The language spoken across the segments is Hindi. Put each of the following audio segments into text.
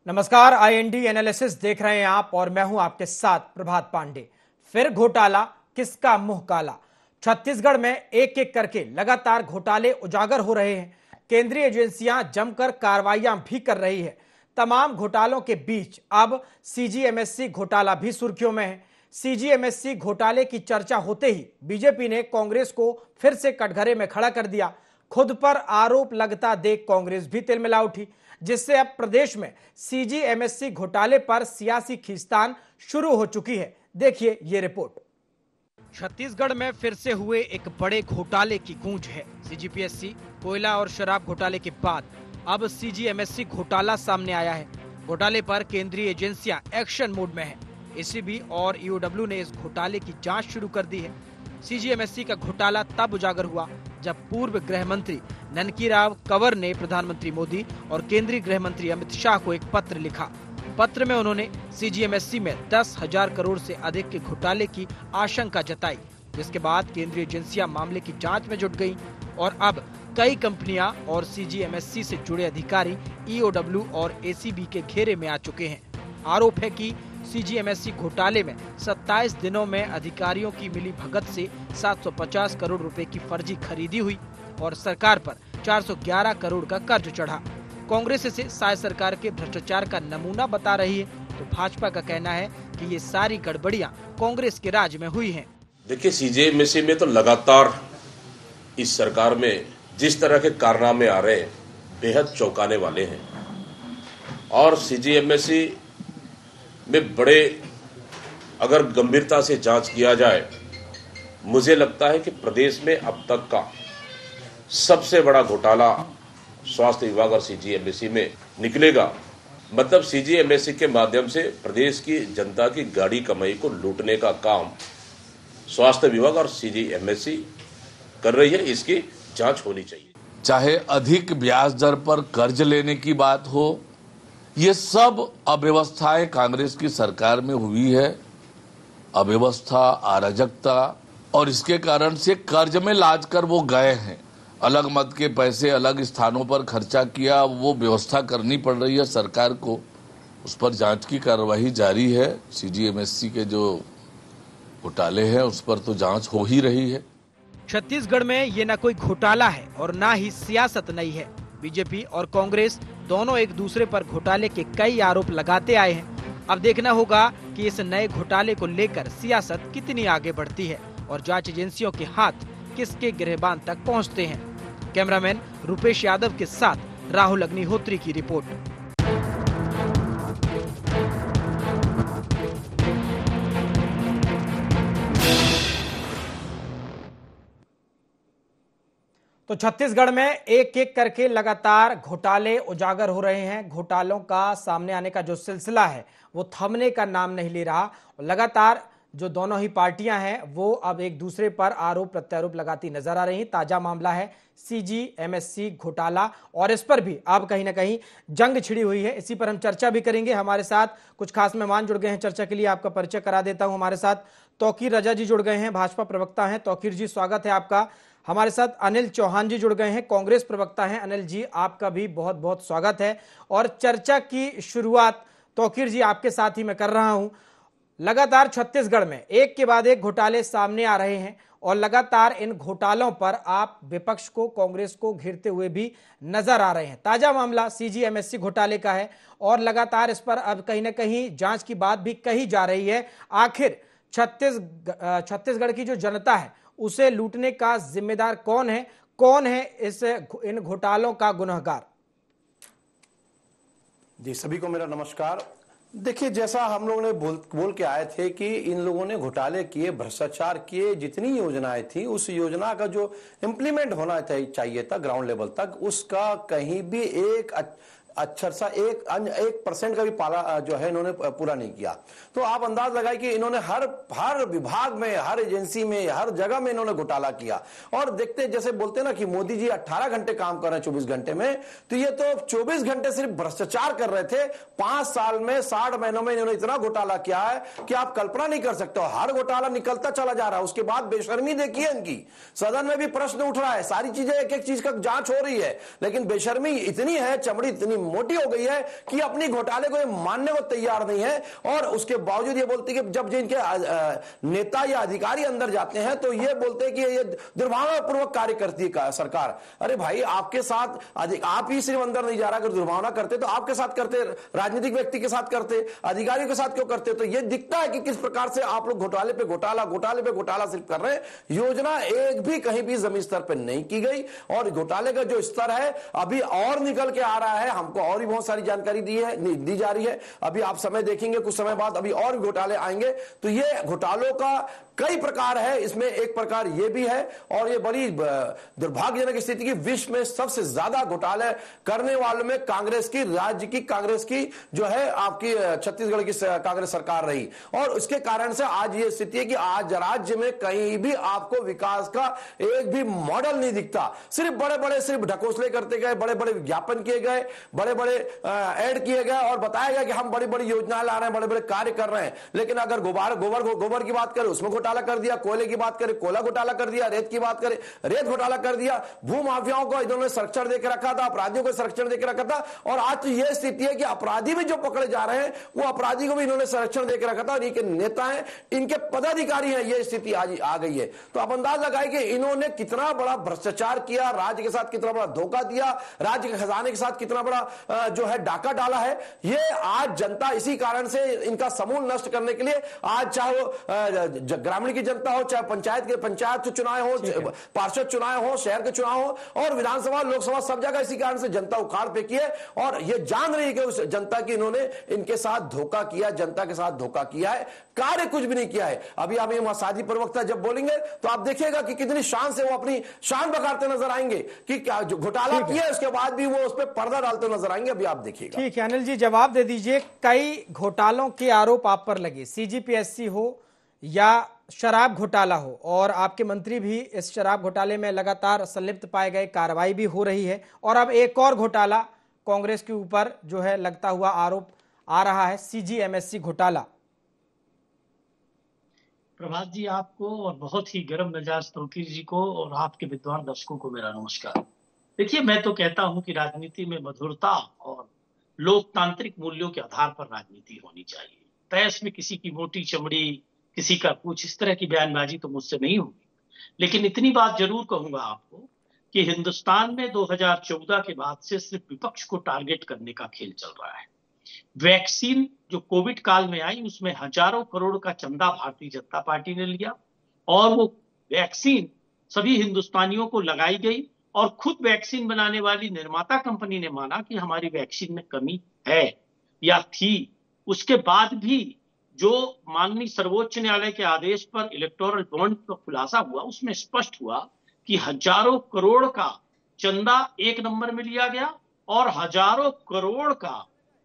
नमस्कार, आईएनडी एनालिसिस देख रहे हैं आप और मैं हूं आपके साथ प्रभात पांडे। फिर घोटाला, किसका मुंह काला। छत्तीसगढ़ में एक एक करके लगातार घोटाले उजागर हो रहे हैं। केंद्रीय एजेंसियां जमकर कार्रवाइयां भी कर रही है। तमाम घोटालों के बीच अब सीजीएमएससी घोटाला भी सुर्खियों में है। सीजीएमएससी घोटाले की चर्चा होते ही बीजेपी ने कांग्रेस को फिर से कटघरे में खड़ा कर दिया। खुद पर आरोप लगता देख कांग्रेस भी तिलमिला उठी, जिससे अब प्रदेश में सीजीएमएससी घोटाले पर सियासी खींचतान शुरू हो चुकी है। देखिए ये रिपोर्ट। छत्तीसगढ़ में फिर से हुए एक बड़े घोटाले की गूंज है। सीजीपीएससी, कोयला और शराब घोटाले के बाद अब सीजीएमएससी घोटाला सामने आया है। घोटाले पर केंद्रीय एजेंसियां एक्शन मोड में है। एसीबी और ईओडब्ल्यू ने इस घोटाले की जांच शुरू कर दी है। सीजीएमएससी का घोटाला तब उजागर हुआ जब पूर्व गृह मंत्री ननकीराव कंवर ने प्रधानमंत्री मोदी और केंद्रीय गृह मंत्री अमित शाह को एक पत्र लिखा। पत्र में उन्होंने सीजीएमएससी में 10,000 करोड़ से अधिक के घोटाले की आशंका जताई, जिसके बाद केंद्रीय एजेंसियां मामले की जांच में जुट गईं और अब कई कंपनियां और सीजीएमएससी से जुड़े अधिकारी ईओडब्ल्यू और एसीबी के घेरे में आ चुके हैं। आरोप है कि सीजीएमएससी घोटाले में 27 दिनों में अधिकारियों की मिली भगत से 750 करोड़ रुपए की फर्जी खरीदी हुई और सरकार पर 411 करोड़ का कर्ज चढ़ा। कांग्रेस इसे साय सरकार के भ्रष्टाचार का नमूना बता रही है, तो भाजपा का कहना है कि ये सारी गड़बड़ियां कांग्रेस के राज में हुई हैं। देखिए, सीजीएमएससी में तो लगातार इस सरकार में जिस तरह के कारनामे आ रहे हैं बेहद चौंकाने वाले हैं और सीजीएमएससी में बड़े अगर गंभीरता से जांच किया जाए, मुझे लगता है कि प्रदेश में अब तक का सबसे बड़ा घोटाला स्वास्थ्य विभाग और सीजीएमएससी में निकलेगा। मतलब सीजीएमएससी के माध्यम से प्रदेश की जनता की गाड़ी कमाई को लूटने का काम स्वास्थ्य विभाग और सीजीएमएससी कर रही है। इसकी जांच होनी चाहिए। चाहे अधिक ब्याज दर पर कर्ज लेने की बात हो, ये सब अव्यवस्थाएं कांग्रेस की सरकार में हुई है। अव्यवस्था, अराजकता, और इसके कारण से कर्ज में लाद कर वो गए हैं। अलग मत के पैसे अलग स्थानों पर खर्चा किया, वो व्यवस्था करनी पड़ रही है सरकार को। उस पर जांच की कार्रवाई जारी है। सीजीएमएससी के जो घोटाले हैं उस पर तो जांच हो ही रही है। छत्तीसगढ़ में ये न कोई घोटाला है और न ही सियासत नई है। बीजेपी और कांग्रेस दोनों एक दूसरे पर घोटाले के कई आरोप लगाते आए हैं। अब देखना होगा कि इस नए घोटाले को लेकर सियासत कितनी आगे बढ़ती है और जांच एजेंसियों के हाथ किसके गिरबान तक पहुंचते हैं। कैमरामैन रुपेश यादव के साथ राहुल अग्निहोत्री की रिपोर्ट। तो छत्तीसगढ़ में एक एक करके लगातार घोटाले उजागर हो रहे हैं। घोटालों का सामने आने का जो सिलसिला है वो थमने का नाम नहीं ले रहा। लगातार जो दोनों ही पार्टियां हैं वो अब एक दूसरे पर आरोप प्रत्यारोप लगाती नजर आ रही हैं। ताजा मामला है सीजीएमएससी घोटाला और इस पर भी अब कहीं ना कहीं जंग छिड़ी हुई है। इसी पर हम चर्चा भी करेंगे। हमारे साथ कुछ खास मेहमान जुड़ गए हैं चर्चा के लिए। आपका परिचय करा देता हूं। हमारे साथ तौकीर रजा जी जुड़ गए हैं, भाजपा प्रवक्ता हैं। तौकीर जी, स्वागत है आपका। हमारे साथ अनिल चौहान जी जुड़ गए हैं, कांग्रेस प्रवक्ता हैं। अनिल जी, आपका भी बहुत बहुत स्वागत है। और चर्चा की शुरुआत तौकीर जी आपके साथ ही मैं कर रहा हूं। लगातार छत्तीसगढ़ में एक के बाद एक घोटाले सामने आ रहे हैं और लगातार इन घोटालों पर आप विपक्ष को, कांग्रेस को घेरते हुए भी नजर आ रहे हैं। ताजा मामला सीजीएमएससी घोटाले का है और लगातार इस पर अब कहीं ना कहीं जांच की बात भी कही जा रही है। आखिर छत्तीसगढ़ की जो जनता है उसे लूटने का जिम्मेदार कौन है? कौन है इन घोटालों का गुनहगार? जी, सभी को मेरा नमस्कार। देखिए, जैसा हम लोगों ने बोल के आए थे कि इन लोगों ने घोटाले किए, भ्रष्टाचार किए, जितनी योजनाएं थी उस योजना का जो इम्प्लीमेंट होना चाहिए था ग्राउंड लेवल तक, उसका कहीं भी एक अक्षर सा 1% का भी पाला जो है इन्होंने पूरा नहीं किया। तो आप अंदाज लगाए कि इन्होंने हर विभाग में, हर एजेंसी में, हर जगह में इन्होंने घोटाला किया। और देखते, जैसे बोलते ना कि मोदी जी 18 घंटे काम कर रहे हैं 24 घंटे में, तो ये तो 24 घंटे सिर्फ भ्रष्टाचार कर रहे थे। 5 साल में, 60 महीनों में इन्होंने इतना घोटाला किया है कि आप कल्पना नहीं कर सकते हो। हर घोटाला निकलता चला जा रहा है। उसके बाद बेशर्मी देखिए इनकी, सदन में भी प्रश्न उठ रहा है, सारी चीजें एक एक चीज का जांच हो रही है, लेकिन बेशर्मी इतनी है, चमड़ी इतनी मोटी हो गई है कि अपनी घोटाले को मानने को तैयार नहीं है। और उसके बावजूद ये बोलती है कि जब जिनके नेता या अधिकारी अंदर जाते हैं तो ये बोलते हैं कि ये दुर्भावनापूर्वक कार्य करती है सरकार। अरे भाई, आपके साथ आप ही सिर्फ अंदर नहीं जा रहा, अगर दुर्भावना करते तो आपके साथ करते, राजनीतिक व्यक्ति के साथ करते, अधिकारियों के साथ क्यों करते? तो ये दिखता है कि किस प्रकार से आप लोग घोटाले पे घोटाला सिर्फ कर रहे हैं। योजना एक भी कहीं भी जमीन स्तर पर नहीं की गई और घोटाले का जो स्तर है अभी और निकल के आ रहा है। हमको और भी बहुत सारी जानकारी दी जा रही है। अभी आप समय देखेंगे, कुछ समय बाद अभी और भी घोटाले आएंगे। तो ये घोटालों का कई प्रकार है, इसमें एक प्रकार ये भी है। और ये बड़ी दुर्भाग्यजनक स्थिति की विश्व में सबसे ज्यादा घोटाले करने वालों में कांग्रेस की, राज्य की कांग्रेस की जो है आपकी छत्तीसगढ़ की कांग्रेस सरकार रही। और उसके कारण से आज ये स्थिति है कि आज राज्य में कहीं भी आपको विकास का एक भी मॉडल नहीं दिखता। सिर्फ बड़े बड़े सिर्फ ढकोसले करते गए, बड़े बड़े विज्ञापन किए गए, बड़े बड़े ऐड किए गए और बताया गया कि हम बड़ी बड़ी योजनाएं ला रहे हैं, बड़े बड़े कार्य कर रहे हैं। लेकिन अगर गोबर की बात करें, उसमें घोटाला कर दिया। कोयले की बात करें, कोयला घोटाला कर दिया। रेत की बात करें, रेत घोटाला कर दिया। भू माफियाओं को इन्होंने संरक्षण देकर रखा था, अपराधियों को संरक्षण देकर रखा था। और आज तो यह स्थिति है कि अपराधी भी जो पकड़े जा रहे हैं वो अपराधी को भी इन्होंने संरक्षण देकर रखा था। और इनके नेता हैं, इनके पदाधिकारी हैं, यह स्थिति आज आ गई है। तो आप अंदाज लगाए कि इन्होंने कितना बड़ा भ्रष्टाचार किया, राज्य के साथ कितना बड़ा धोखा दिया, राज्य के खजाने के साथ कितना बड़ा जो है डाका डाला है। ये आज जनता इसी कारण से इनका समूल नष्ट करने के लिए आज चाहे वो ग्रामीण की जनता हो, चाहे पंचायत चुनाव हो, पार्षद चुनाव हो, शहर के चुनाव हो और विधानसभा लोकसभा, सब जगह इसी कारण से जनता उखाड़ फेंकी है। और ये जान रही है कि उस जनता की इन्होंने इनके साथ धोखा किया, जनता के साथ धोखा किया है, कार्य कुछ भी नहीं किया है। अभी आप ये साधी प्रवक्ता जब बोलेंगे तो आप देखिएगा कि कितनी शान से वो अपनी शान बखारते नजर आएंगे कि क्या जो घोटाला किया उसके बाद भी वो उस पर पर्दा डालते नजर आएंगे। अभी आप देखिएगा। ठीक है अनिल जी, जवाब दे दीजिए। कई घोटालों के आरोप आप पर लगे, सीजीपीएससी हो या शराब घोटाला हो, और आपके मंत्री भी इस शराब घोटाले में लगातार संलिप्त पाए गए, कार्रवाई भी हो रही है। और अब एक और घोटाला कांग्रेस के ऊपर जो है लगता हुआ आरोप आ रहा है, सीजीएमएससी घोटाला। प्रभात जी, आपको और बहुत ही गर्म मिजाज तौकीर जी को और आपके विद्वान दर्शकों को मेरा नमस्कार। देखिए, मैं तो कहता हूं कि राजनीति में मधुरता और लोकतांत्रिक मूल्यों के आधार पर राजनीति होनी चाहिए। तहस में किसी की मोटी चमड़ी, किसी का कुछ, इस तरह की बयानबाजी तो मुझसे नहीं होगी। लेकिन इतनी बात जरूर कहूंगा आपको कि हिंदुस्तान में 2014 के बाद से सिर्फ विपक्ष को टारगेट करने का खेल चल रहा है। वैक्सीन जो कोविड काल में आई, उसमें हजारों करोड़ का चंदा भारतीय जनता पार्टी ने लिया और वो वैक्सीन सभी हिंदुस्तानियों को लगाई गई। और खुद वैक्सीन बनाने वाली निर्माता कंपनी ने माना कि हमारी वैक्सीन में कमी है या थी। उसके बाद भी जो माननीय सर्वोच्च न्यायालय के आदेश पर इलेक्टोरल बॉन्ड का खुलासा हुआ, उसमें स्पष्ट हुआ कि हजारों करोड़ का चंदा एक नंबर में लिया गया और हजारों करोड़ का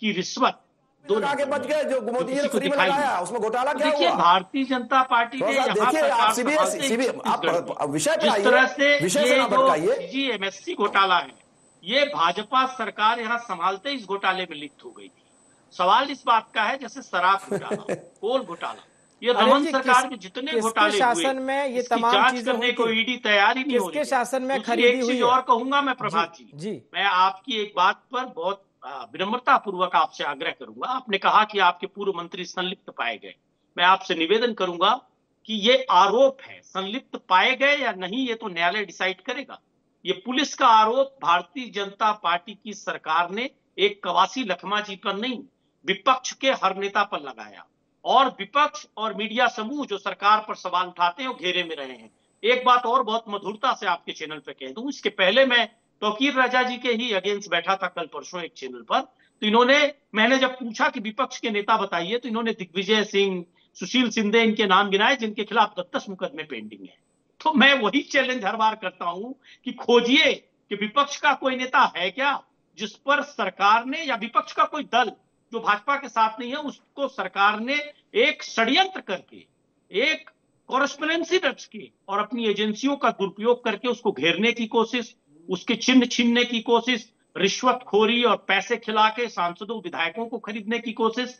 की रिश्वत दो आगे बच गए। जो मोदी जी ने फ्री में लगाया उसमें घोटाला क्या हुआ? भारतीय जनता पार्टी ने देखिए, आप विषय पे आइए, तरह से विषय से ना भटकाइए। सीजीएमएससी घोटाला है, ये भाजपा सरकार यहाँ संभालते इस घोटाले में लिप्त हो गई थी। सवाल इस बात का है जैसे शराब घोटाला, कोल घोटाला, ये रमन सरकार के जितने घोटाले शासन हुए, में ये तमाम जांच चीजें करने को ईडी तैयार ही नहीं हो रही। किसके शासन में दूसरी खरीदी एक हुई चीज है? और कहूंगा मैं प्रभात जी, मैं आपकी एक बात पर बहुत विनम्रता पूर्वक आपसे आग्रह करूंगा। आपने कहा कि आपके पूर्व मंत्री संलिप्त पाए गए। मैं आपसे निवेदन करूंगा कि ये आरोप है, संलिप्त पाए गए या नहीं ये तो न्यायालय डिसाइड करेगा। ये पुलिस का आरोप भारतीय जनता पार्टी की सरकार ने एक कवासी लखमा जी पर नहीं, विपक्ष के हर नेता पर लगाया। और विपक्ष और मीडिया समूह जो सरकार पर सवाल उठाते हैं वो घेरे में रहे हैं। एक बात और बहुत मधुरता से आपके चैनल पे कह दूं, इसके पहले मैं तौकीर राजा जी के ही अगेंस्ट बैठा था कल परसों एक चैनल पर, तो मैंने जब पूछा कि विपक्ष के नेता बताइए, तो इन्होंने दिग्विजय सिंह, सुशील शिंदे इनके नाम गिनाए जिनके खिलाफ 10 मुकदमे पेंडिंग है। तो मैं वही चैलेंज हर बार करता हूं कि खोजिए कि विपक्ष का कोई नेता है क्या जिस पर सरकार ने, या विपक्ष का कोई दल जो भाजपा के साथ नहीं है, उसको सरकार ने एक षड्यंत्र करके, एक कॉरेस्पोंडेंसी रच के और अपनी एजेंसियों का दुरुपयोग करके उसको घेरने की कोशिश, उसके चिन्ह छीनने की कोशिश, रिश्वतखोरी और पैसे खिला के सांसदों विधायकों को खरीदने की कोशिश,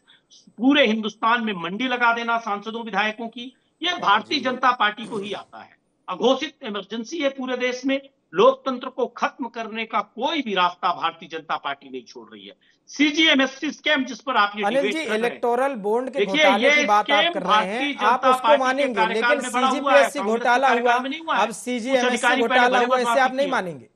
पूरे हिंदुस्तान में मंडी लगा देना सांसदों विधायकों की, यह भारतीय जनता पार्टी को ही आता है। अघोषित इमरजेंसी है पूरे देश में, लोकतंत्र को खत्म करने का कोई भी रास्ता भारतीय जनता पार्टी नहीं छोड़ रही है। सीजीएमएससी स्कैम जिस पर आप ये अनिल जी, इलेक्टोरल बॉन्ड के घोटाले की बात आप कर रहे हैं, आप उसको मानेंगे, लेकिन सीजीपीएससी घोटाला हुआ, अब सीजीएमएससी घोटाला हुआ, इसे आप नहीं मानेंगे?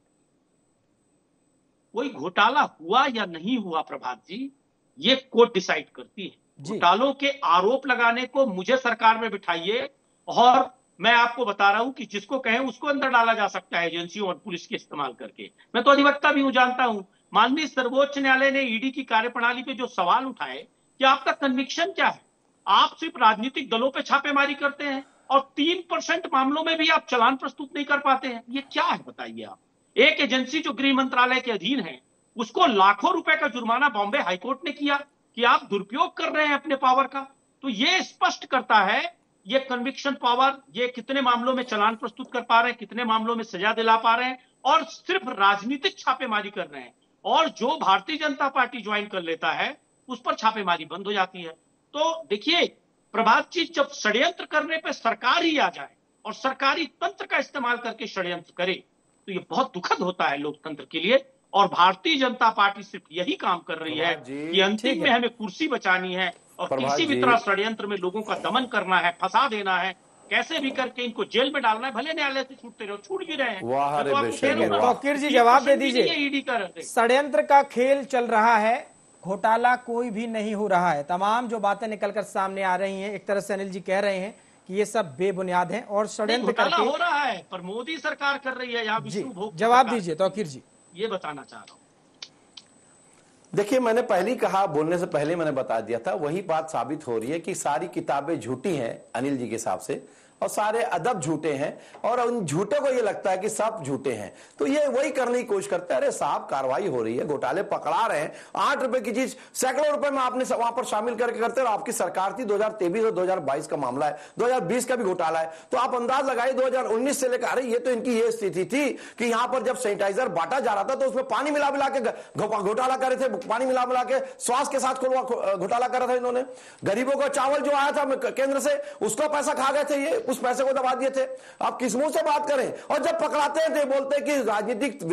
कोई घोटाला हुआ या नहीं हुआ प्रभात जी, ये कोर्ट डिसाइड करती है। घोटालों के आरोप लगाने को मुझे सरकार में बिठाइए और मैं आपको बता रहा हूं कि जिसको कहें उसको अंदर डाला जा सकता है एजेंसियों और पुलिस के इस्तेमाल करके। मैं तो अधिवक्ता भी हूं, जानता हूं। माननीय सर्वोच्च न्यायालय ने ईडी की कार्यप्रणाली पे जो सवाल उठाए कि आपका कन्विक्शन क्या है, आप सिर्फ राजनीतिक दलों पे छापेमारी करते हैं और 3% मामलों में भी आप चालान प्रस्तुत नहीं कर पाते हैं, ये क्या है बताइए आप। एक एजेंसी जो गृह मंत्रालय के अधीन है उसको लाखों रुपए का जुर्माना बॉम्बे हाईकोर्ट ने किया कि आप दुरुपयोग कर रहे हैं अपने पावर का। तो ये स्पष्ट करता है ये कन्विक्शन पावर, ये कितने मामलों में चालान प्रस्तुत कर पा रहे हैं, कितने मामलों में सजा दिला पा रहे हैं और सिर्फ राजनीतिक छापेमारी कर रहे हैं। और जो भारतीय जनता पार्टी ज्वाइन कर लेता है उस पर छापेमारी बंद हो जाती है। तो देखिए प्रभात जी, जब षड्यंत्र करने पर सरकार ही आ जाए और सरकारी तंत्र का इस्तेमाल करके षड्यंत्र करे तो ये बहुत दुखद होता है लोकतंत्र के लिए। और भारतीय जनता पार्टी सिर्फ यही काम कर रही है कि अंतिम में हमें कुर्सी बचानी है और किसी भी तरह षड्यंत्र में लोगों का दमन करना है, फंसा देना है, कैसे भी करके इनको जेल में डालना है। भले न्यायालय से छूटते रहो, छूट भी रहे हैं। तौकीर जी जवाब दे दीजिए, ईडी का षड्यंत्र का खेल चल रहा है, घोटाला कोई भी नहीं हो रहा है। तमाम जो बातें निकलकर सामने आ रही हैं, एक तरह से अनिल जी कह रहे हैं कि ये सब बेबुनियाद हैं और षड्यंत्र करके हो रहा है, पर मोदी सरकार कर रही है। यहाँ जवाब दीजिए तौकीर जी, ये बताना चाह रहा हूं। देखिए, मैंने पहले ही कहा, बोलने से पहले मैंने बता दिया था, वही बात साबित हो रही है कि सारी किताबें झूठी हैं अनिल जी के हिसाब से और सारे अदब झूठे हैं और उन झूठों को ये लगता है कि सब झूठे हैं। तो ये वही करने की कोशिश करते हैं। अरे साहब, कार्रवाई हो रही है, घोटाले पकड़ा रहे हैं। 8 रुपए की चीज सैकड़ों रुपए में आपने वहां पर शामिल करके करते हैं। आपकी सरकार थी, 2023 और 2022 का मामला है, 2020 का भी घोटाला है। तो आप अंदाज लगाइए 2019 से लेकर, अरे ये तो इनकी ये स्थिति थी कि यहां पर जब सैनिटाइजर बांटा जा रहा था तो उसमें पानी मिला मिला के घोटाला कर रहे थे, पानी मिला मिला के स्वास्थ्य के साथ घोटाला कर रहा था इन्होंने। गरीबों का चावल जो आया था केंद्र से, उसका पैसा खा गए थे ये, उस पैसे को दबा दिए थे। आप किस मुंह से बात करें? और जब पकड़ाते हैं तो बोलते हैं कि राजनीतिक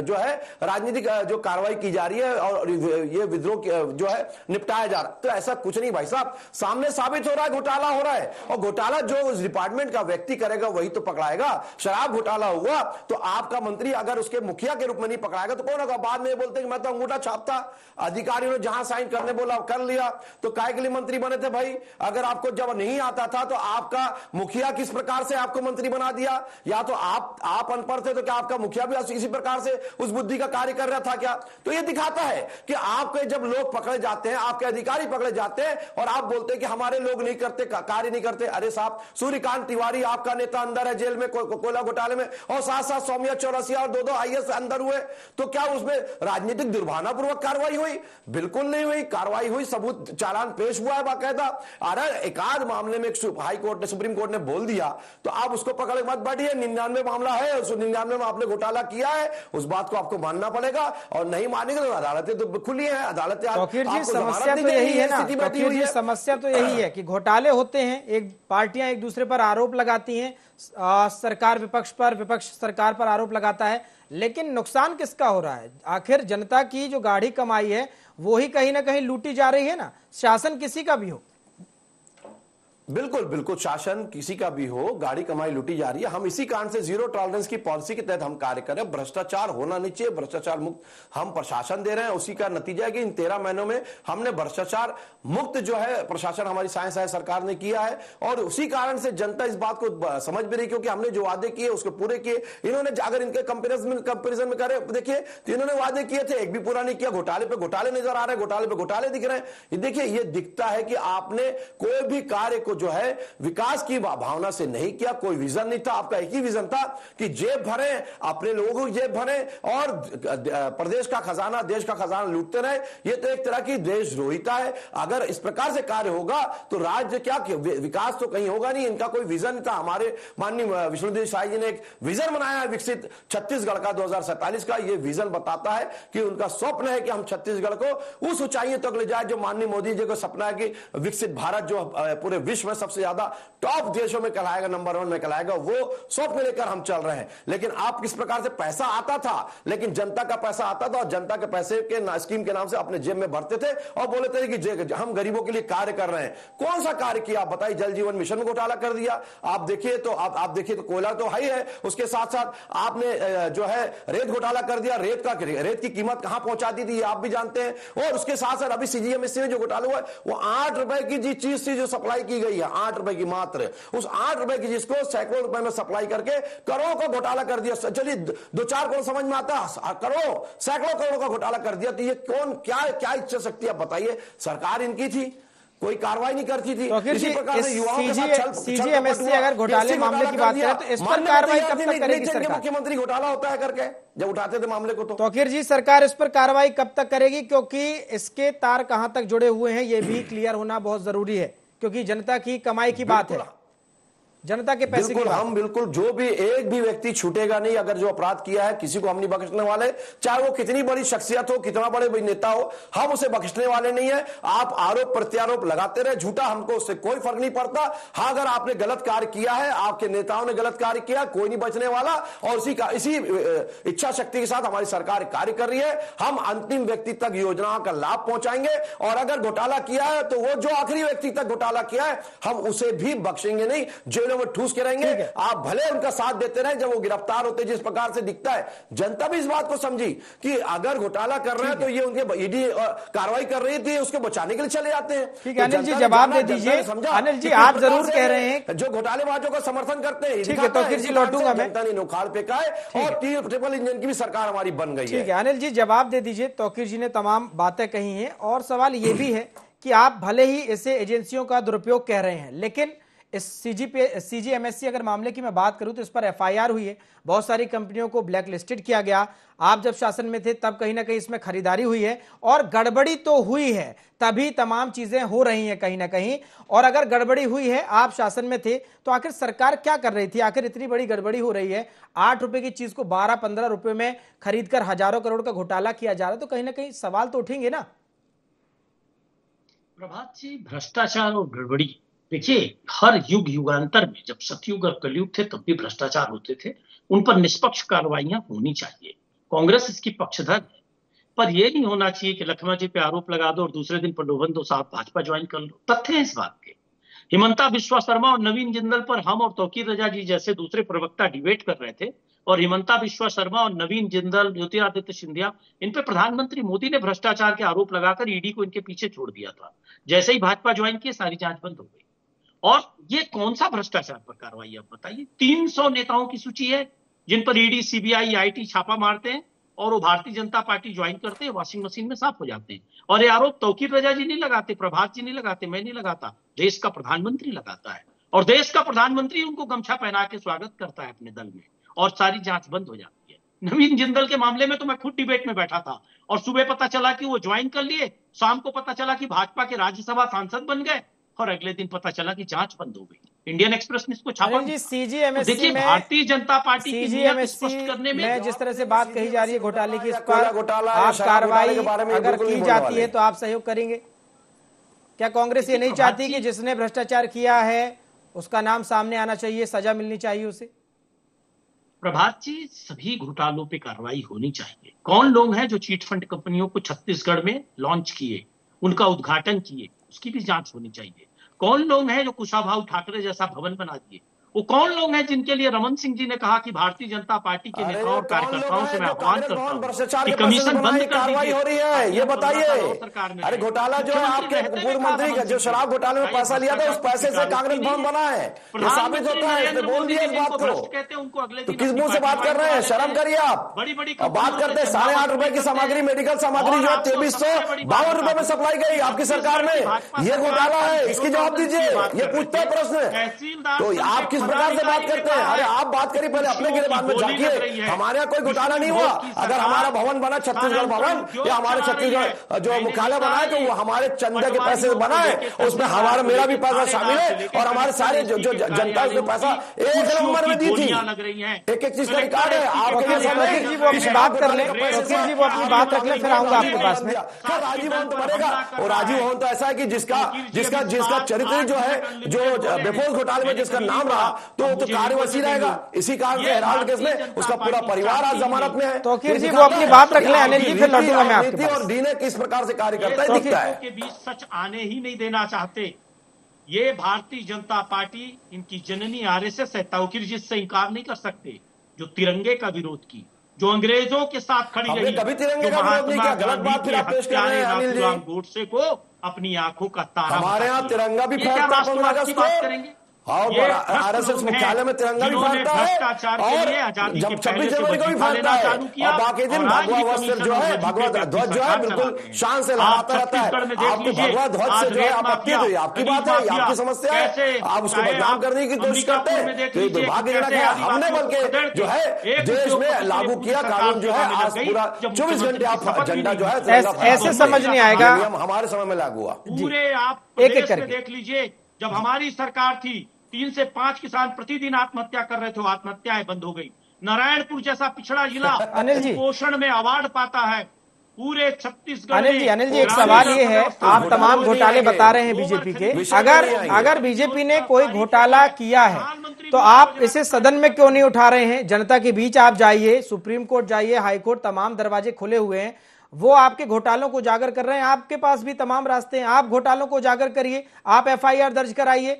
जो है, राजनीतिक जो कार्रवाई की जा रही है और ये विद्रोह जो है निपटाया जा रहा है। तो ऐसा कुछ नहीं भाई साहब, सामने साबित हो रहा है घोटाला हो रहा है और घोटाला जो उस डिपार्टमेंट का व्यक्ति करेगा वही तो पकड़ाएगा। शराब घोटाला हुआ तो आपका मंत्री अगर उसके मुखिया के रूप में नहीं पकड़ाएगा तो कौन होगा? बाद में बोलते कि मैं तो अंगूठा छापता, अधिकारियों ने जहां साइन करने बोला कर लिया। तो काय के लिए मंत्री बने थे भाई? अगर आपको जब नहीं आता था तो आपका मुखिया किस प्रकार से आपको मंत्री बना दिया? या तो आप अनपढ़ थे तो क्या आपका मुखिया भी इसी प्रकार से उस बुद्धि का कार्य कर रहा था क्या? तो ये दिखाता है कि आपके जब लोग पकड़े जाते हैं, आपके अधिकारी पकड़े जाते हैं और आप बोलते हैं कि हमारे लोग नहीं करते, कार्य नहीं करते। अरे साहब, सूर्यकांत तिवारी आपका नेता अंदर है जेल में कोयला घोटाले में और साथ साथ सौम्या चौरसिया और 2 आईएएस अंदर हुए। तो क्या उसमें राजनीतिक दुर्भावनापूर्वक कार्रवाई हुई? बिल्कुल नहीं हुई। कार्रवाई हुई, सबूत चालान पेश हुआ है बाकायदा। अरे एकाध मामले में हाई कोर्ट ने, सुप्रीम कोर्ट ने बोल दिया तो आप उसको पकड़ मत बैठिए। 99 मामला है, उस 99 में आपने घोटाला किया है, उस बात को आपको मानना पड़ेगा और नहीं मानेंगे तो अदालतें तो खुली है। अदालतें समस्या तो यही है ना, समस्या तो यही है कि घोटाले होते हैं, एक पार्टियां एक दूसरे पर आरोप लगाती हैं, सरकार विपक्ष पर, विपक्ष सरकार पर आरोप लगाता है, लेकिन नुकसान किसका हो रहा है? आखिर जनता की जो गाढ़ी कमाई है वो ही कहीं ना कहीं लूटी जा रही है ना, शासन किसी का भी हो। बिल्कुल बिल्कुल, शासन किसी का भी हो, गाड़ी कमाई लूटी जा रही है। हम इसी कारण से जीरो टॉलरेंस की पॉलिसी के तहत हम कार्य कर रहे हैं। भ्रष्टाचार होना नहीं चाहिए, भ्रष्टाचार मुक्त हम प्रशासन दे रहे हैं। उसी का नतीजा है कि इन 13 महीनों में हमने भ्रष्टाचार मुक्त जो है प्रशासन हमारी साइंस है सरकार ने किया है और उसी कारण से जनता इस बात को समझ भी रही, क्योंकि हमने जो वादे किए उसको पूरे किए। इन्होंने अगर इनके कंपेरिजन में करे देखिए तो इन्होंने वादे किए थे, एक भी पूरा नहीं किया। घोटाले पे घोटाले नजर आ रहे हैं, घोटाले पे घोटाले दिख रहे हैं। देखिए, ये दिखता है कि आपने कोई भी कार्य को जो है विकास की भावना से नहीं किया। कोई विजन नहीं था, आपका एक ही विजन था कि जेब भरे, अपने लोगों की जेब भरे और प्रदेश का खजाना, देश का खजाना लूटते रहे। ये तो एक तरह की देशद्रोहिता है। अगर इस प्रकार से कार्य होगा तो राज्य क्या विकास तो कहीं होगा नहीं। इनका कोई विजन नहीं था। हमारे माननीय विष्णुदेव साई जी ने एक विजन बनाया है विकसित छत्तीसगढ़ का 2047 का। ये विजन बताता है कि उनका स्वप्न है कि हम छत्तीसगढ़ को उस ऊंचाइयों तक ले जाए जो माननीय मोदी जी का सपना है कि विकसित भारत जो पूरे विश्व विश्व में सबसे ज्यादा टॉप देशों में कहलाएगा, नंबर 1 में कहलाएगा, वो स्वप्न लेकर हम चल रहे हैं। लेकिन आप किस प्रकार से पैसा आता था, लेकिन जनता का पैसा आता था और जनता के पैसे के स्कीम के नाम से अपने जेब में भरते थे और बोले थे कि हम गरीबों के लिए कार्य कर रहे हैं। कौन सा कार्य किया आप बताइए? जल जीवन मिशन में घोटाला कर दिया। आप देखिए तो आप देखिए तो कोयला तो है, उसके साथ साथ आपने जो है रेत घोटाला कर दिया। रेत की कीमत कहां पहुंचा दी थी आप भी जानते हैं। और उसके साथ साथ अभी सीजीएमएससी में जो घोटाला हुआ है वो 8 रुपए की जिस चीज थी जो सप्लाई की गई है, 8 रुपए की मात्र, उस 8 रुपए की जिसको सैकड़ों रुपए में सप्लाई करके करोड़ों का घोटाला कर दिया। चलिए 2-4 करोड़ समझ में आता, करोड़ सैकड़ों करोड़ का घोटाला कर दिया। तो ये कौन क्या इच्छा शक्ति आप बताइए? सरकार इनकी थी, कोई कार्रवाई नहीं करती थी। तो इसी प्रकार से युवाओं के साथ सीजीएमएससी अगर घोटाले मामले की बात करें तो इस पर कार्रवाई कब तक करेगी सरकार? मुख्यमंत्री घोटाला होता है करके जब उठाते थे मामले को तो तौकीर जी, सरकार इस पर कार्रवाई कब तक करेगी? क्योंकि इसके तार कहां तक जुड़े हुए हैं ये भी क्लियर होना बहुत जरूरी है, क्योंकि जनता की कमाई की बात है, जनता के पैसे की बात। हम बिल्कुल जो भी एक भी व्यक्ति छूटेगा नहीं। अगर जो अपराध किया है किसी को हम नहीं बख्शने वाले, चाहे वो कितनी बड़ी शख्सियत हो, कितना बड़े नेता हो, हम उसे बख्शने वाले नहीं है। आप आरोप प्रत्यारोप लगाते रहे झूठा, हमको उससे कोई फर्क नहीं पड़ता। हाँ, अगर आपने गलत कार्य किया है, आपके नेताओं ने गलत कार्य किया, कोई नहीं बचने वाला। और इसी इच्छा शक्ति के साथ हमारी सरकार कार्य कर रही है। हम अंतिम व्यक्ति तक योजनाओं का लाभ पहुंचाएंगे और अगर घोटाला किया है तो वो जो आखिरी व्यक्ति तक घोटाला किया है हम उसे भी बख्शेंगे नहीं, जेलों में ठूस के रहेंगे। आप भले उनका साथ देते रहे जब वो गिरफ्तार होते, जिस प्रकार से दिखता है। जनता भी इस बात को समझी कि अगर घोटाला कर रहे हैं तो ये उनके ईडी कार्रवाई कर रही थी, उसको बचाने के लिए चले जाते हैं। ठीक है अनिल जी, जवाब दे दीजिए। अनिल जी, आप जरूर कह रहे हैं जो घोटालेबाजों का समर्थन करते हैं। ठीक है तौकीर जी, लौटूंगा मैं। जनता ने नोखाल फेंका है और ट्रिपल इंजन की भी सरकार हमारी बन गई है। ठीक है अनिल जी, जवाब दे दीजिए। तौकीर जी ने तमाम बातें कही हैं और सवाल ये भी है कि आप भले ही इसे एजेंसियों का दुरुपयोग कह रहे हैं, लेकिन इस सीजीएमएससी अगर मामले की मैं बात करूं तो इस पर एफआईआर हुई है, बहुत सारी कंपनियों को ब्लैक लिस्टेड किया गया। आप जब शासन में थे तब कहीं ना कहीं इसमें खरीदारी हुई है और गड़बड़ी तो हुई है, तभी तमाम चीजें हो रही हैं कहीं ना कहीं। और अगर गड़बड़ी हुई है, आप शासन में थे तो आखिर सरकार क्या कर रही थी? आखिर इतनी बड़ी गड़बड़ी हो रही है, 8 रुपए की चीज को 12-15 रुपए में खरीद कर हजारों करोड़ का घोटाला किया जा रहा है, तो कहीं ना कहीं सवाल तो उठेंगे ना। प्रभात जी, भ्रष्टाचार और गड़बड़ी देखिए हर युग युगांतर में, जब सतयुग और कलयुग थे तब भी भ्रष्टाचार होते थे, उन पर निष्पक्ष कार्रवाइयां होनी चाहिए। कांग्रेस इसकी पक्षधर है, पर यह नहीं होना चाहिए कि लखमा जी पे आरोप लगा दो और दूसरे दिन प्रलोभन दो, साहब भाजपा ज्वाइन कर लो। तथ्य है इस बात के। हिमंता बिस्वा शर्मा और नवीन जिंदल पर हम और तौकीर रजा जी जैसे दूसरे प्रवक्ता डिबेट कर रहे थे और हिमंता बिस्वा शर्मा और नवीन जिंदल, ज्योतिरादित्य सिंधिया, इन पे प्रधानमंत्री मोदी ने भ्रष्टाचार के आरोप लगाकर ईडी को इनके पीछे छोड़ दिया था। जैसे ही भाजपा ज्वाइन किए सारी जांच बंद हो गई। और ये कौन सा भ्रष्टाचार पर कार्रवाई आप बताइए? 300 नेताओं की सूची है जिन पर ईडी, सीबीआई, आईटी छापा मारते हैं और वो भारतीय जनता पार्टी ज्वाइन करते हैं, वॉशिंग मशीन में साफ हो जाते हैं। और ये आरोप तौकीर रजा जी नहीं लगाते, प्रभात जी नहीं लगाते, मैं नहीं लगाता, देश का प्रधानमंत्री लगाता है। और देश का प्रधानमंत्री उनको गमछा पहना के स्वागत करता है अपने दल में और सारी जांच बंद हो जाती है। नवीन जिंदल के मामले में तो मैं खुद डिबेट में बैठा था और सुबह पता चला कि वो ज्वाइन कर लिए, शाम को पता चला कि भाजपा के राज्यसभा सांसद बन गए और अगले दिन पता चला कि जांच बंद हो गई। इंडियन एक्सप्रेस ने इसको छापा। सीजीएमएससी देखिए भारतीय जनता पार्टी की नीयत स्पष्ट करने में जिस तरह से बात कही जा रही है घोटाले की, इस पर आप कार्रवाई अगर की जाती है तो आप सहयोग करेंगे? क्या कांग्रेस ये नहीं चाहती कि जिसने भ्रष्टाचार किया है उसका नाम सामने आना चाहिए, सजा मिलनी चाहिए उसे? प्रभात जी, सभी घोटालों पे कार्रवाई होनी चाहिए। कौन लोग हैं जो चीट फंड कंपनियों को छत्तीसगढ़ में लॉन्च किए, उनका उद्घाटन किए, उसकी भी जांच होनी चाहिए। कौन लोग हैं जो कुशाभाऊ ठाकरे जैसा भवन बना दिए? वो कौन लोग हैं जिनके लिए रमन सिंह जी ने कहा कि भारतीय जनता पार्टी के नेताओं और कार्यकर्ताओं से मैं आह्वान करता हूं कि कमीशन बंद कर कार्रवाई हो रही है, ये बताइए। अरे घोटाला जो है आपके पूर्व मंत्री का जो शराब घोटाले में पैसा लिया था, उस पैसे से कांग्रेस भवन बना है, ये साबित होता है। इसने बोल दिया इस बात को, तो किस मुंह से बात कर रहे हैं? शर्म करिए आप। बात करते हैं 8.5 रुपए की सामग्री, मेडिकल सामग्री जो है 2352 रुपए में सप्लाई गई आपकी सरकार में, ये घोटाला है, इसकी जवाब दीजिए। ये पूछता है प्रश्न, तो आप किस प्रकार से बात करते हैं? अरे आप बात करिए पहले अपने गिरबान में झांकिए। हमारे यहाँ कोई घोटाला नहीं हुआ। अगर हमारा भवन बना छत्तीसगढ़ भवन या हमारे छत्तीसगढ़ जो मुख्यालय बना है तो वो हमारे चंदे के पैसे से बना है, उसमें हमारा मेरा भी पैसा शामिल है और हमारे सारे जो जनता उसमें पैसा एक नंबर में दी थी। एक एक चीज का रिकॉर्ड है। आप जी वो अपनी बात कर ले, जी वो अपनी बात रख ले, फिर आऊंगा आपके पास में। राजीव भवन तो बनेगा, और राजीव भवन तो ऐसा है कि जिसका चरित्र जो है, जो बेफोज घोटाले में जिसका नाम रहा, तो वो तो कार्यवशी रहेगा। इसी कारण से हेराल्ड केस में उसका पूरा परिवार आज जमानत में है। तो जी वो अपनी बात रख ले अनिल जी, फिर लौटूंगा मैं आपके पास। और डी ने किस प्रकार से कार्य करता है दिखता है। के बीच सच आने ही नहीं देना चाहते। ये भारतीय जनता पार्टी, इनकी जननी आरएसएस है, तौकीर जी इससे इंकार नहीं कर सकते। जो तिरंगे का विरोध की, जो अंग्रेजों के साथ खड़ी रही, कभी तिरंगे का विरोध नहीं किया। गलत बात फिर आप पेश कर रहे हैं अनिल जी। गोडसे को अपनी आंखों का तारा, हमारे यहाँ तिरंगा भी फहरता है 15 अगस्त को, और आरएसएस मुख्यालय में तिरंगा भी फहरता है, और जब 26 जनवरी को भी फहरता है, और बाकी दिन भगवा वस्त्र जो है, भगवा ध्वज जो है बिल्कुल शान से लहराता रहता है। आपको भगवा ध्वज से जो है आपत्ति है, तो ये आपकी बात है, ये आपकी समस्या है, आप उसको बदनाम करने की कोशिश करते हैं, तो ये दुर्भाग्यजनक है। हमने बल्कि जो है देश में लागू किया कानून जो है, आज पूरा 24 घंटे आप झंडा जो है ऐसे समझ नहीं आएगा। हमारे समय में लागू हुआ। पूरे आप एक करके देख लीजिए, जब हमारी सरकार थी 3 से 5 किसान प्रतिदिन आत्महत्या कर रहे थे, आत्महत्याएं बंद हो गई। नारायणपुर जैसा पिछड़ा जिला अनिल जी पोषण में अवार्ड पाता है पूरे छत्तीसगढ़। अनिल जी एक सवाल ये है, आप तमाम घोटाले बता रहे हैं बीजेपी के, अगर बीजेपी ने कोई घोटाला किया है तो आप इसे सदन में क्यों नहीं उठा रहे हैं? जनता के बीच आप जाइए, सुप्रीम कोर्ट जाइए, हाई कोर्ट, तमाम दरवाजे खुले हुए हैं, वो आपके घोटालों को उजागर कर रहे हैं। आपके पास भी तमाम रास्ते हैं, आप घोटालों को उजागर करिए, आप एफआईआर दर्ज कराइए।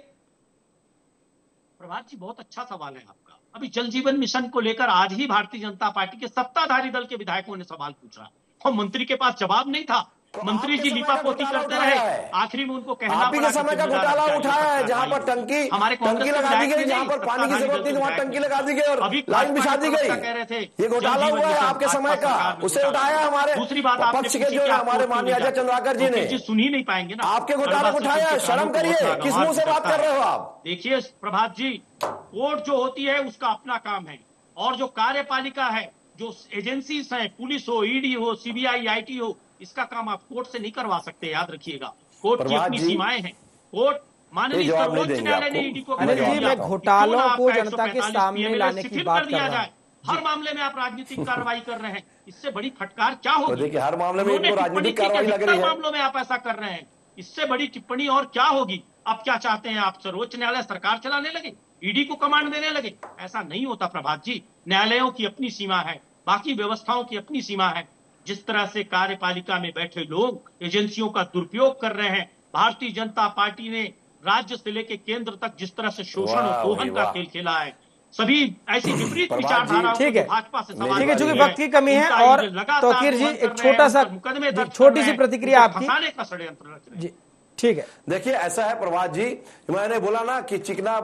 प्रभात जी बहुत अच्छा सवाल है आपका। अभी जल जीवन मिशन को लेकर आज ही भारतीय जनता पार्टी के सत्ताधारी दल के विधायकों ने सवाल पूछा और मंत्री के पास जवाब नहीं था। मंत्री जी लिपापोती करते रहे, आखिरी में उनको कहना आप ही के समय का घोटाला उठाया है, जहां पर टंकी लगा दी गई, जहां पर पानी की जरूरत थी वहां टंकी लगा दी गई और लाइन बिछा दी गई। कह रहे थे ये घोटाला हुआ है आपके समय का, उसे उठाया हमारे दूसरी बात पक्ष के जो हमारे माननीय अजय चंद्राकर जी ने। सुन ही नहीं पाएंगे ना, आपके घोटाला उठाया, शर्म करिए, किस मुंह से बात कर रहे हो आप? देखिए प्रभात जी, कोर्ट जो होती है उसका अपना काम है, और जो कार्यपालिका है, जो एजेंसीज हैं, पुलिस हो, ईडी हो, सीबीआई, आईटी हो, इसका काम आप कोर्ट से नहीं करवा सकते, याद रखिएगा। कोर्ट की अपनी सीमाएं हैं। कोर्ट माननीय सर्वोच्च न्यायालय ने ईडी को मैं घोटालों को जनता के सामने लाने की बात कर रहा हूं। हर मामले में आप राजनीतिक कार्रवाई कर रहे हैं, इससे बड़ी फटकार क्या होगी? देखिए हर मामले में इनको राजनीतिक कार्रवाई लग रही है, मामलों में आप ऐसा कर रहे हैं, इससे बड़ी टिप्पणी और क्या होगी? आप क्या चाहते हैं? आप सर्वोच्च न्यायालय सरकार चलाने लगे, ईडी को कमांड देने लगे? ऐसा नहीं होता प्रभात जी। न्यायालयों की अपनी सीमा है, बाकी व्यवस्थाओं की अपनी सीमा है। जिस तरह से कार्यपालिका में बैठे लोग एजेंसियों का दुरुपयोग कर रहे हैं, भारतीय जनता पार्टी ने राज्य से लेकर केंद्र तक जिस तरह से शोषण और दोहन का खेल खेला है, सभी ऐसी विपरीत विचारधाराओं को भाजपा से सवाल, ठीक है, चूंकि वक्त की कमी है। और तौकीर जी एक छोटी सी प्रतिक्रिया आपकी। का षड्यंत्र रच रहे हैं। ठीक है, देखिए ऐसा है प्रभात जी, मैंने बोला ना कि चिकना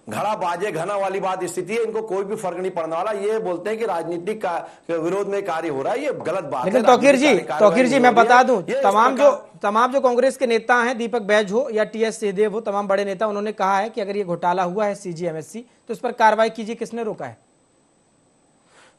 घड़ा बाजे घना वाली बात स्थिति है, इनको कोई भी फर्क नहीं पड़ने वाला। ये बोलते हैं कि राजनीतिक का विरोध में कार्य हो रहा है, ये गलत बात है। लेकिन तौकीर जी मैं बता दूं, तमाम जो कांग्रेस के नेता हैं, दीपक बैज हो या टीएस सिंहदेव हो, तमाम बड़े नेता, उन्होंने कहा है कि अगर ये घोटाला हुआ है सीजीएमएससी तो इस पर कार्रवाई कीजिए। किसने रोका है?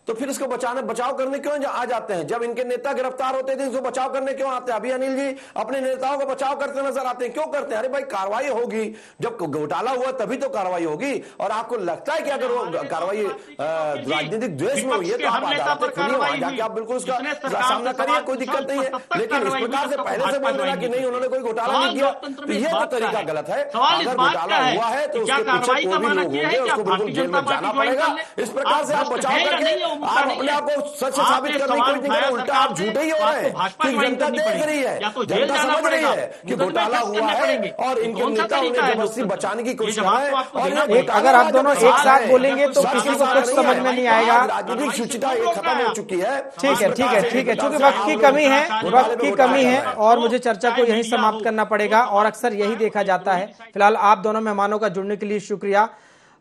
तो फिर इसको बचाव करने क्यों आ जाते हैं? जब इनके नेता गिरफ्तार होते थे इसको बचाव करने क्यों आते हैं? अभी अनिल जी अपने नेताओं का बचाव करते नजर आते हैं, क्यों करते हैं? अरे भाई कार्रवाई होगी, जब घोटाला हुआ तभी तो कार्रवाई होगी। और आपको लगता है कि अगर वो कार्रवाई राजनीतिक द्वेष में हुई है तो आप अदालत खुली, वहां जाके आप बिल्कुल उसका सामना करिए, कोई दिक्कत नहीं है। लेकिन इस प्रकार से पहले से बोल देना कि नहीं उन्होंने कोई घोटाला नहीं किया, तो ये तो तरीका गलत है। अगर घोटाला हुआ है तो उसके पीछे कोई भी लोग होंगे, उसको बिल्कुल जेल में जाना पड़ेगा। इस प्रकार से आप बचाव करके आप अपने आप को सच साबित करने की कोशिश नहीं कर रहे, उल्टा आप झूठे ही हो रहे हैं। कि जनता देख रही है, जनता समझ रही है कि घोटाला हुआ है और इनके नेता उन्हें जबरदस्ती बचाने की कोशिश कर रहे हैं। और अगर आप दोनों एक साथ बोलेंगे तो किसी को कुछ समझ में नहीं आएगा। राजनीतिक शुचिता खत्म हो चुकी है। ठीक है, चूंकि वक्त की कमी है और मुझे चर्चा को यहीं समाप्त करना पड़ेगा, और अक्सर यही देखा जाता है। फिलहाल आप दोनों मेहमानों का जुड़ने के लिए शुक्रिया।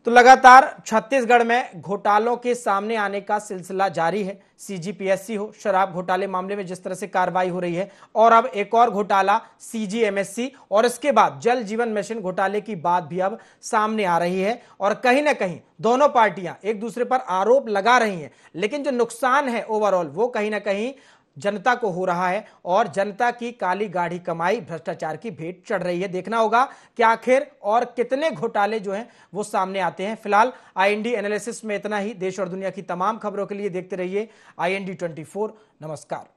तो लगातार छत्तीसगढ़ में घोटालों के सामने आने का सिलसिला जारी है। सीजीपीएससी हो, शराब घोटाले मामले में जिस तरह से कार्रवाई हो रही है, और अब एक और घोटाला सीजीएमएससी, और इसके बाद जल जीवन मिशन घोटाले की बात भी अब सामने आ रही है। और कहीं ना कहीं दोनों पार्टियां एक दूसरे पर आरोप लगा रही हैं, लेकिन जो नुकसान है ओवरऑल वो कहीं ना कहीं जनता को हो रहा है, और जनता की काली गाढ़ी कमाई भ्रष्टाचार की भेंट चढ़ रही है। देखना होगा कि आखिर और कितने घोटाले जो हैं वो सामने आते हैं। फिलहाल आईएनडी एनालिसिस में इतना ही। देश और दुनिया की तमाम खबरों के लिए देखते रहिए IND 24। नमस्कार।